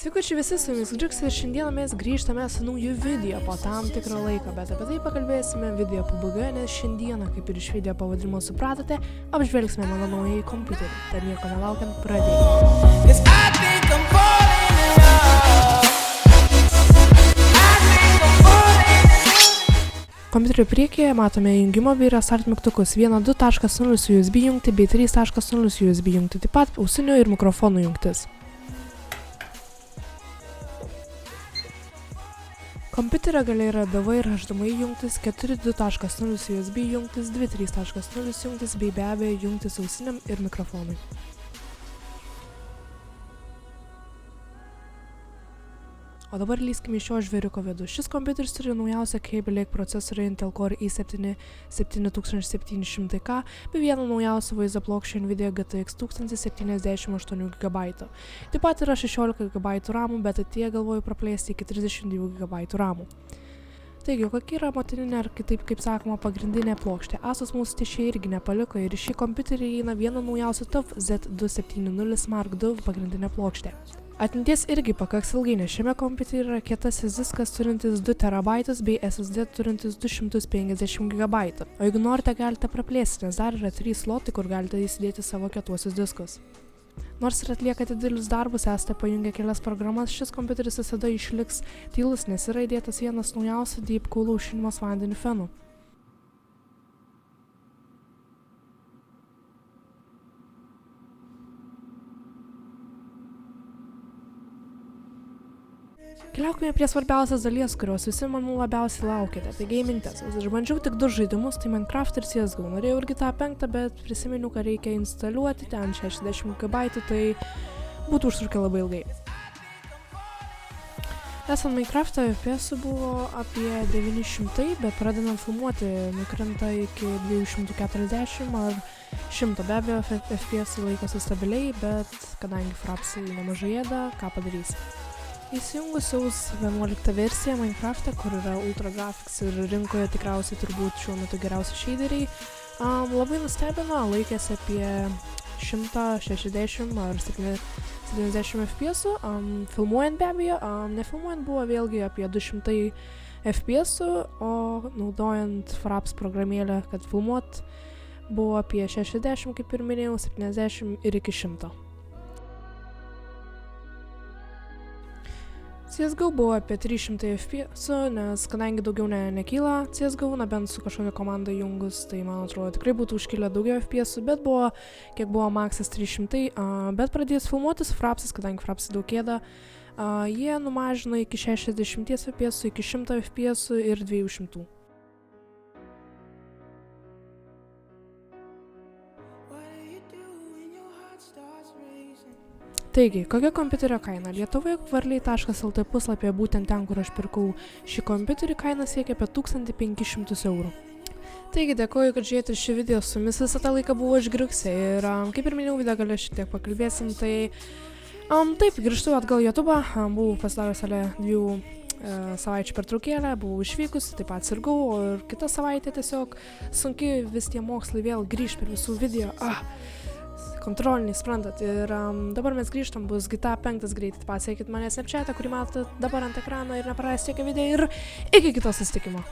Sveiki visi, su jumis Džiks ir šiandieną mes grįžtame su nauju video po tam tikrą laiką, bet apie tai pakalbėsime video pabaigoje, nes šiandieną, kaip ir iš video pavadinimo supratote, apžvelgsime mano naująjį kompiuterį. Tad nieko nelaukiant, pradėkime. Kompiuterio priekyje matome jungimo bei restart mygtukus 1.2.0 USB jungti bei 3.0 USB jungti, taip pat ausinio ir mikrofonų jungtis. Kompiuterio gale yra DV ir HDMI jungtis, 4.2.0 USB jungtis, 2 3.0 jungtis bei be abejo jungtis ausiniam ir mikrofonui. O dabar lįskime iš šio žvėriuko vidų. Šis kompiuteris turi naujausią Kaby Lake procesorių Intel Core i7 7700K bei vieną naujausią vaizdo plokščią Nvidia GTX 1078 GB. Taip pat yra 16 GB RAM, bet ateityje galvoju praplėsti iki 32 GB RAM. Taigi, kokia yra motininė ar kitaip, kaip sakoma, pagrindinė plokštė? Asus mūsų tiešai irgi nepaliko ir į šį kompiuterį įeina viena naujausia TUF Z270 Mark II pagrindinė plokštė. Atminties irgi pakaks ilgai, nes šiame kompiuteryje yra kietasis diskas turintis 2 TB bei SSD turintis 250 GB. O jeigu norite, galite praplėsti, nes dar yra 3 slotai, kur galite įsidėti savo kietuosius diskus. Nors ir atliekate didelius darbus, esate pajungę kelias programas, šis kompiuteris visada išliks tylus, nes yra įdėtas vienas naujausių Deep Cool aušinimas vandeniu fenų. Keliaukime prie svarbiausios dalies, kurios visi manau labiausiai laukite, tai gaming testas. Išbandžiau tik 2 žaidimus, tai Minecraft ir CSGO. Norėjau irgi tą 5, bet prisiminiau, kad reikia instaliuoti, ten 60 GB, tai būtų užtrukę labai ilgai. Esant Minecraft'o FPS buvo apie 900, bet pradedant filmuoti nukrenta iki 240 ar 100. Be abejo, FPS laikosi stabiliai, bet kadangi frapsai nemažai ėda, ką padarys? Įsijungusiaus 11 versiją Minecraft'e, kur yra Ultra Graphics ir rinkoje tikriausiai turbūt šiuo metu geriausi shaderiai, labai nustebino, laikėsi apie 160 ar 70 FPS, filmuojant be abejo, nefilmuojant buvo vėlgi apie 200 FPS, o naudojant Fraps programėlę, kad filmuot, buvo apie 60, kaip ir minėjau, 70 ir iki 100. CSGO buvo apie 300 FPS, nes kadangi daugiau nekyla CSGO, bent su kažkokia komanda jungus, tai man atrodo tikrai būtų užkilę daugiau FPS, bet buvo, kiek buvo maksas 300, bet pradėjus filmuotis Frapsas, kadangi Frapsai daug ėda, jie numažino iki 60 FPS, iki 100 FPS ir 200. Taigi, kokia kompiuterio kaina? Lietuvoje varliai.lt puslapyje, būtent ten, kur aš pirkau šį kompiuterį, kaina siekia apie 1500 €. Taigi, dėkoju, kad žiūrėjote šį video, su jumis visą tą laiką buvo Žgriksė ir kaip ir minėjau, video gale šiek tiek pakalbėsim, tai taip, grįžtu atgal į YouTube'ą, buvau pasidaręs 2 savaičių pertraukėlę, buvau išvykusi, taip pat sirgau, ir kitą savaitę tiesiog sunki vis tie mokslai vėl grįžt per visų video. Kontroliniai, sprantat, ir dabar mes grįžtam, bus GTA 5 greitai, pasiekit mane Snapchat'ą, kurį matote dabar ant ekrano ir neprarasti jokio video ir iki kito susitikimo.